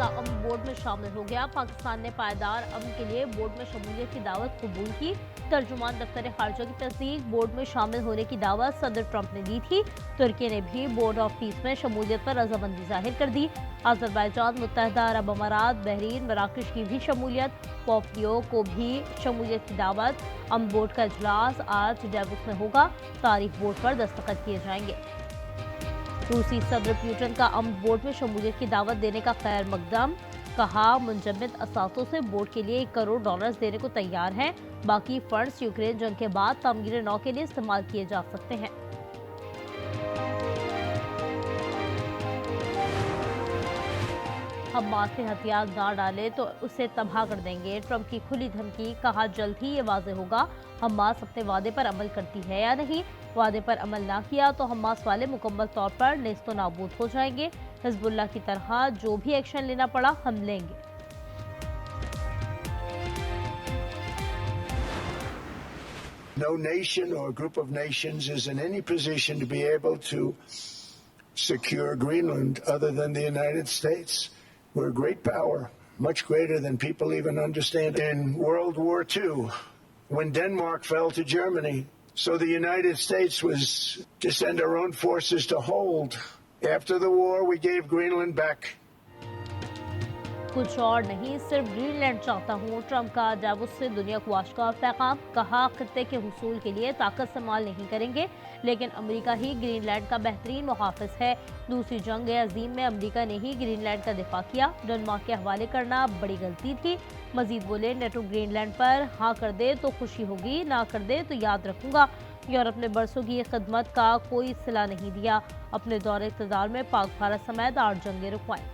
Plaza अमन board में शामिल हो गया। पाकिस्तान ने पायदार अमन के लिए बोर्ड में शमूलियत की दावत कबूल की। तर्जुमान दफ्तर खारजा की तस्दीक, बोर्ड में शामिल होने की दावत सदर ट्रंप ने दी थी। तुर्की ने भी बोर्ड ऑफ पीस में शमूलियत पर रजामंदी जाहिर कर दी। अजरबैजान, मुत्तहदा अरब अमारात, बहरीन, मराकश की भी शमूलियत। पोप लियो को भी शमूलियत की दावत। अमन बोर्ड का इजलास आज डेवोस में होगा। तारीख बोर्ड पर दस्तखत किए जाएंगे। रूसी सदर पुतिन का अमन बोर्ड में शमूलियत की दावत देने का खैर मकदम। कहा, मुंजमद असासों से बोर्ड के लिए $1 करोड़ देने को तैयार हैं। बाकी फंड्स यूक्रेन जंग के बाद तामीर नौ के लिए इस्तेमाल किए जा सकते हैं। हमास से हथियार ना डाले तो उसे तबाह कर देंगे, ट्रंप की खुली धमकी। कहा, जल्द ही ये वाज़ेह होगा हमास अपने वादे पर अमल करती है या नहीं। वादे पर अमल ना किया तो हमास वाले मुकम्मल तौर पर नेस्तो नाबूद हो जाएंगे। हिजबुल्लाह की तरह जो भी एक्शन लेना पड़ा हम लेंगे। No nation or group of nations is in any position to be able to secure Greenland other than the United States. We're a great power, much greater than people even understand. In World War II, when Denmark fell to Germany, so the United States was to send our own forces to hold. After the war, we gave Greenland back. कुछ और नहीं, सिर्फ Greenland चाहता हूँ। Trump का DeVos से दुनिया को आश्कार पैगाम। कहा, खित्ते के हुसूल के लिए ताकत इस्तेमाल नहीं करेंगे, लेकिन अमेरिका ही ग्रीनलैंड का बेहतरीन मुहाफिज है। दूसरी जंग अजीम में अमेरिका ने ही ग्रीनलैंड का दिफा किया। डेनमार्क के हवाले करना बड़ी गलती थी। मजीद बोले, नेटो ग्रीनलैंड पर हाँ कर दे तो खुशी होगी, ना कर दे तो याद रखूंगा। यूरोप ने बरसों की खिदमत का कोई सिला नहीं दिया। अपने दौरे इक़्तिदार में पाक भारत समेत 8 जंगें रुकवाई।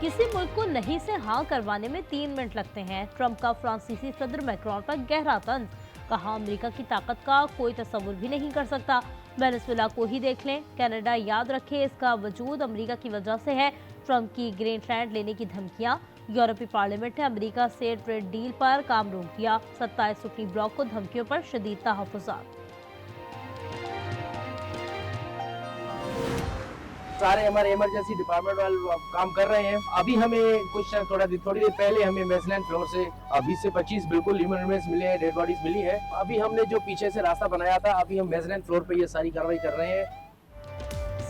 किसी मुल्क को नहीं से हाँ करवाने में 3 मिनट लगते हैं। ट्रंप का फ्रांसीसी सदर मैक्रोन पर गहरा तंज। कहा, अमेरिका की ताकत का कोई तस्वुर भी नहीं कर सकता। वेनेजुएला को ही देख लें। कनाडा याद रखे, इसका वजूद अमेरिका की वजह से है। ट्रंप की ग्रीनलैंड लेने की धमकियां। यूरोपीय पार्लियामेंट ने अमेरिका से ट्रेड डील पर काम रोक दिया। 27 सुप्रीम ब्लॉक को धमकियों पर शदीद तहफ़्फ़ुज़ात। सारे हमारे इमरजेंसी डिपार्टमेंट वाले काम कर रहे हैं। अभी हमें कुछ थोड़ी देर पहले हमें मेजलैंड फ्लोर से 20 से 25 बिल्कुल ह्यूमन रिमेन्स मिले हैं, डेड बॉडीज मिली है। अभी हमने जो पीछे से रास्ता बनाया था, अभी हम मेजलैंड फ्लोर पे ये सारी कार्रवाई कर रहे हैं।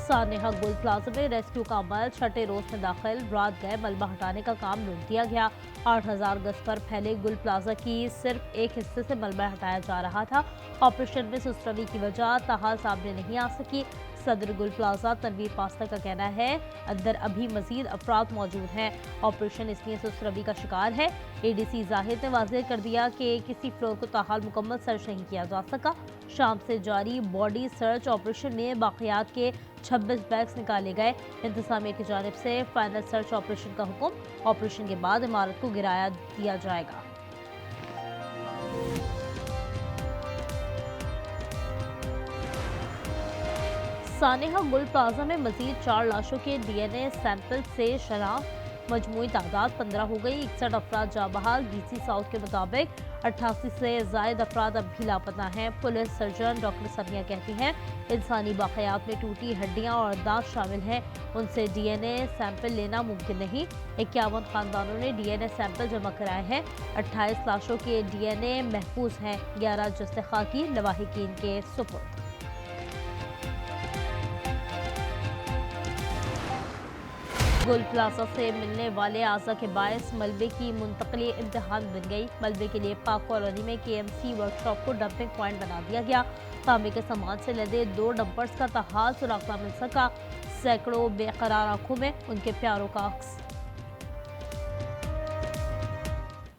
सानेहा गुल प्लाजा में रेस्क्यू का अमल 6ठे रोज में दाखिल। रात गए मलबा हटाने का काम रोक दिया गया। 8000 गज पर फैले गुल प्लाजा की सिर्फ एक हिस्से से मलबा हटाया जा रहा था। ऑपरेशन में सुस्तरवी की वजह ताहाल सामने नहीं आ सकी। सदर गुल प्लाजा तनवीर पास्ता का कहना है, अंदर अभी मजीद अफराद मौजूद हैं। ऑपरेशन इसलिए सुस्तरवी का शिकार है। एडीसी जाहिद ने वाज़ेह कर दिया कि किसी फ्लोर को ताहाल मुकम्मल सर्च नहीं किया जा सका। शाम से जारी बॉडी सर्च ऑपरेशन में बाक़ियात के 26 बैग्स निकाले गए। इंतज़ामिया की जानिब से फाइनल सर्च ऑपरेशन का हुक्म। ऑपरेशन के बाद इमारत को गिराया दिया जाएगा। सानेहा गुल प्लाजा में मजीद 4 लाशों के DNA सैंपल से शनाख्त। मजमूई तादाद 15 हो गई। 61 अफराद जाबहाल। DC साउथ के मुताबिक 88 से जायद अफराद अब भी लापता हैं। पुलिस सर्जन डॉक्टर समिया कहती हैं, इंसानी बाक़ियात में टूटी हड्डियां और दांत शामिल हैं। उनसे DNA सैंपल लेना मुमकिन नहीं। 51 खानदानों ने DNA सैंपल जमा कराए हैं। 28 लाशों के DNA महफूज हैं। 11 जस्ते खाकी लवाहिकीन के सुपुर्द। गुल प्लाजा से मिलने वाले आज़ा के बायस मलबे की मुंतकली इम्तिहान बन गई। मलबे के लिए पाक कॉलोनी में KMC वर्कशॉप को डंपिंग पॉइंट बना दिया गया। तांबे के सामान से लदे 2 डंपर्स का ताहाल सुराग मिल सका। सैकड़ों बेकरार आंखों में उनके प्यारों का अक्स।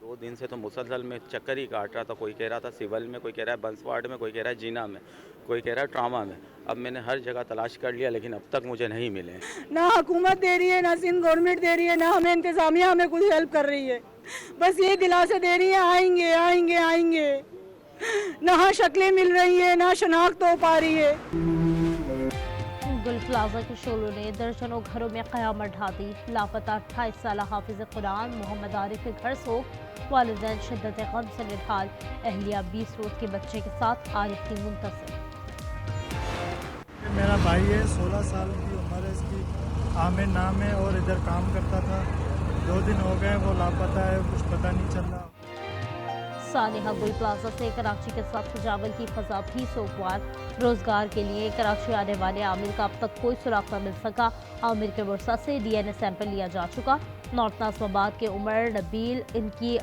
2 दिन से तो मुसलसल में चक्कर ही काट रहा था। कोई कह रहा था सिविल में, कोई कह रहा है बंसवाड़ में, कोई कह रहा है जीना में, कोई कह रहा है ट्रामा में। अब मैंने हर जगह तलाश कर लिया, लेकिन अब तक मुझे नहीं मिले। ना हुकूमत दे रही है, ना सिंध गवर्नमेंट दे रही है, ना हमें इंतजामिया हमें कुछ हेल्प कर रही है। बस ये दिलासे दे रही है आएंगे आएंगे आएंगे। ना शक्लें मिल रही है, ना शनाख्त हो पा रही है। गुल प्लाजा के शोलों ने दर्जनों घरों में क़यामत ढा दी। लापता 28 साल हाफिज कुरान मोहम्मद आरिफ के घर सो वालिदैन शिद्दत गम से निढाल, अहलिया 20 रोज के बच्चे के साथ आरिफ थी मुंतसिर। मेरा भाई है, 16 साल की उम्र है इसकी, आमिर नाम है और इधर काम करता था। 2 दिन हो गए वो लापता है, कुछ पता नहीं चल रहा। सानेहा गुल प्लाजा से कराची के साथ सजावल की फजा भी सोमवार। रोजगार के लिए कराची आने वाले आमिर का अब तक कोई सुराग न मिल सका। आमिर के वर्षा से DNA सैंपल लिया जा चुका। नॉर्थ नाज़िमाबाद के उमर नबील, इनकी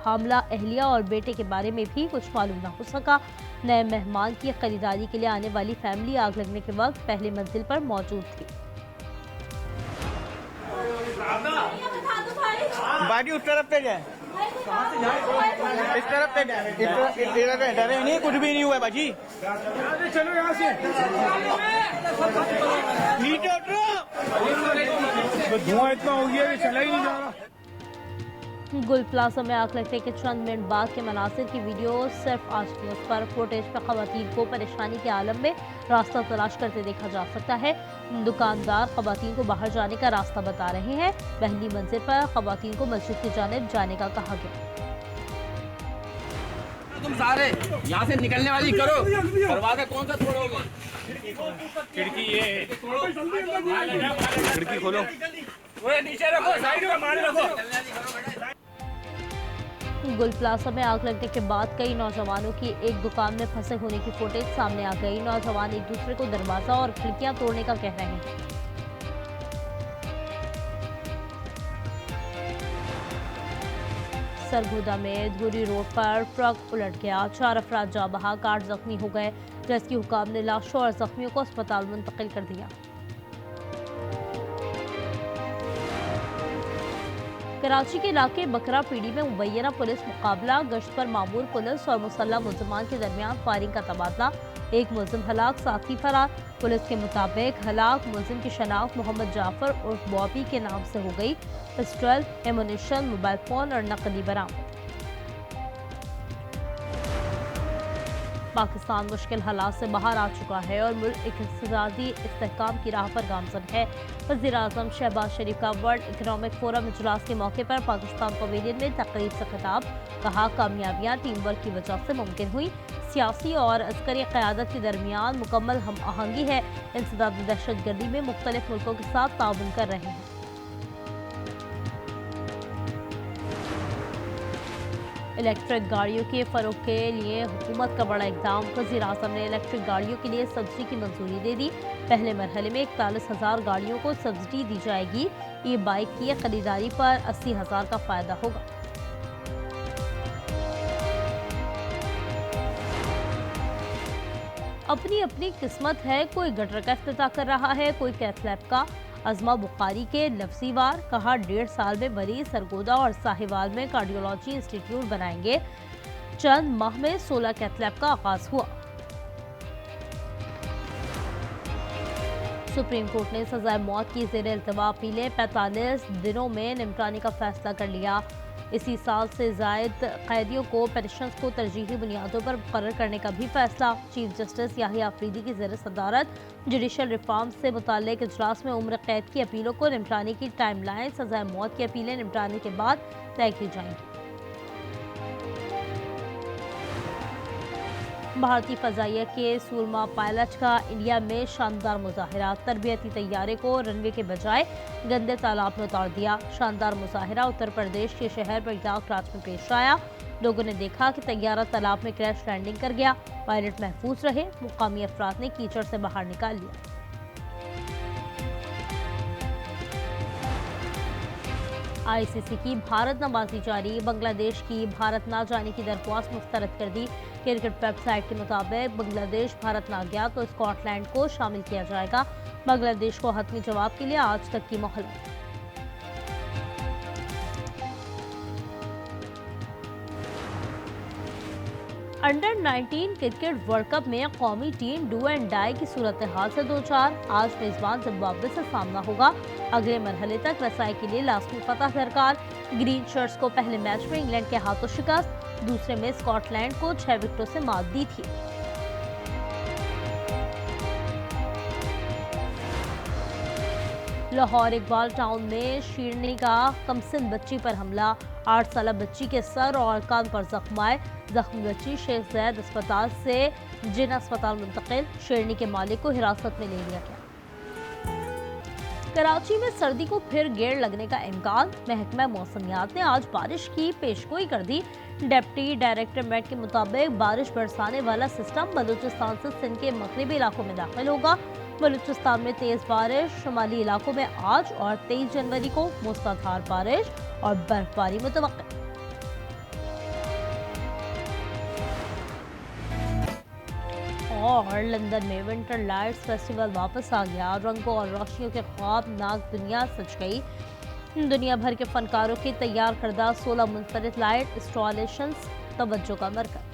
हामला अहलिया और बेटे के बारे में भी कुछ मालूम न हो सका। नए मेहमान की खरीदारी के लिए आने वाली फैमिली आग लगने के वक्त पहली मंजिल पर मौजूद थी। बाकी उस तरफ पे जाए, इस तरफ पे जाए, डरे नहीं, कुछ भी नहीं हुआ बाजी। चलो यहाँ से नीचे उतरो, धुआं इतना हो गया कि चला ही नहीं जा रहा। गुल प्लाजा में आग लगने के चंद मिनट बाद के मनासिर की वीडियो सिर्फ आज न्यूज़ पर फुटेज पर खवातीन को परेशानी के आलम में रास्ता तलाश करते देखा जा सकता है। दुकानदार खवातीन को बाहर जाने का रास्ता बता रहे हैं। पहली मंजिल पर खवातीन को मस्जिद की जानिब जाने का कहा गया। तुम सारे यहाँ से निकलने वाली करो, दरवाजा कौन सा तोड़ोगे? खिड़की ये है, खिड़की खोलो, नीचे रखो, साइड में मारे रखो। गुल प्लाजा में आग लगने के बाद कई नौजवानों की एक दुकान में फंसे होने की फुटेज सामने आ गई। नौजवान एक दूसरे को दरवाजा और खिड़कियां तोड़ने का कह रहे हैं। सरगोदा में धुरी रोड पर ट्रक उलट गया, 4 अफराद जाँ बहक, 8 जख्मी हो गए। रेस्क्यू हुकाम ने लाशों और जख्मियों को अस्पताल मुंतकिल कर दिया। कराची के इलाके बकरा पीड़ी में मुबैना पुलिस मुकाबला, गश्त पर मामूर पुलिस और मुसल्लह मुलजमान के दरमियान फायरिंग का तबादला। एक मुलजिम हलाक, साथी फरार। पुलिस के मुताबिक हलाक मुलजिम की शनाख्त मोहम्मद जाफर उर्फ बॉबी के नाम से हो गई। पिस्टल, एमुनिशन, मोबाइल फोन और नकदी बरामद। पाकिस्तान मुश्किल हालात से बाहर आ चुका है और मुल्क इक़्तिसादी इस्तेहकाम की राह पर गामज़न है। वज़ीर-ए-आज़म शहबाज शरीफ का वर्ल्ड इकनॉमिक फोरम इजलास के मौके पर पाकिस्तान पवेलियन में तकरीब से खिताब। कहा, कामयाबियाँ टीम वर्क की वजह से मुमकिन हुई। सियासी और अस्करी क़यादत के दरमियान मुकम्मल हम आहंगी है। इंसदाद दहशतगर्दी में मुख्तलिफ मुल्कों के साथ ताउन कर रहे हैं। इलेक्ट्रिक गाड़ियों के फ़रोग़ के लिए हुकूमत का बड़ा इक़दाम। वज़ीर-ए-आज़म ने इलेक्ट्रिक गाड़ियों के लिए सब्सिडी की मंजूरी दे दी। पहले मरहले में 41,000 गाड़ियों को सब्सिडी दी जाएगी। ई बाइक की खरीदारी पर 80,000 का फ़ायदा होगा। अपनी अपनी किस्मत है, कोई गटर का इफ्तिताह कर रहा है, कोई कैथ लैब का। अज़मा बुखारी के लफ्ज़ी वार। कहा, 1.5 साल में मरीज सरगोदा और साहिवाल में कार्डियोलॉजी इंस्टीट्यूट बनाएंगे। चंद माह में 16 कैथ लैब का आगाज हुआ। सुप्रीम कोर्ट ने सजाए मौत की ज़ेर इल्तवा अपीलें 45 दिनों में निपटाने का फैसला कर लिया। इसी साल से ज़ायद कैदियों को पेटिशंस को तरजीही बुनियादों पर मुकर्रर करने का भी फैसला। चीफ जस्टिस याहिया अफरीदी की ज़ेर सदारत जुडिशल रिफॉर्म से मुताल्लिक इजलास में उम्र कैद की अपीलों को निपटाने की टाइमलाइन, सजाए मौत की अपीलें निपटाने के बाद तय की जाएंगी। भारतीय फ़ज़ाइया के सूरमा पायलट का इंडिया में शानदार मुजाहरा। तरबियती तैयारे को रनवे के बजाय गंदे तालाब में उतार दिया। शानदार मुजाहरा उत्तर प्रदेश के शहर प्रयागराज में पेश आया। लोगों ने देखा कि तैयारा तालाब में क्रैश लैंडिंग कर गया। पायलट महफूज रहे। मुकामी अफराद ने कीचड़ से बाहर निकाल लिया। ICC की भारत नवाजी जारी। बांग्लादेश की भारत ना जाने की दरख्वास्त मुस्तरद कर दी। क्रिकेट वेबसाइट के मुताबिक बांग्लादेश भारत ना गया तो स्कॉटलैंड को शामिल किया जाएगा। बांग्लादेश को हतमी जवाब के लिए आज तक की मोहलत। अंडर 19 क्रिकेट वर्ल्ड कप में कौमी टीम डू एंड डाई की सूरत हाल से दो चार। आज मेजबान जिम्बाब्वे से सामना होगा। अगले मरहले तक रसाई के लिए लाजमी फतह दरकार। ग्रीन शर्ट्स को पहले मैच में इंग्लैंड के हाथों शिकस्त, दूसरे में स्कॉटलैंड को 6 विकेटों से मात दी थी। लाहौर इकबाल टाउन में शीरनी का कमसिन बच्ची पर हमला। 8 साल बच्ची के सर और कान पर जख्म आए। जख्मी बच्ची शेख जैद अस्पताल से जिना अस्पताल मुंतकिल। शेरनी के मालिक को हिरासत में ले लिया गया। कराची में सर्दी को फिर गेड़ लगने का इम्कान। महकमा मौसमियात ने आज बारिश की पेशगोई कर दी। डिप्टी डायरेक्टर मेट के मुताबिक बारिश बरसाने वाला सिस्टम बलूचिस्तान से सिंध के मगरबी इलाकों में दाखिल होगा। बलूचिस्तान में तेज बारिश, शुमाली इलाकों में आज और 23 जनवरी को मूसलाधार बारिश और बर्फबारी मुतवक्किल। और लंदन में विंटर लाइट्स फेस्टिवल वापस आ गया। रंगों और रोशनियों के ख्वाबनाक दुनिया सज गई। दुनिया भर के फनकारों के तैयार करदा 16 मुनफरिद लाइट इंस्टॉलेशंस तवज्जो का मरकज।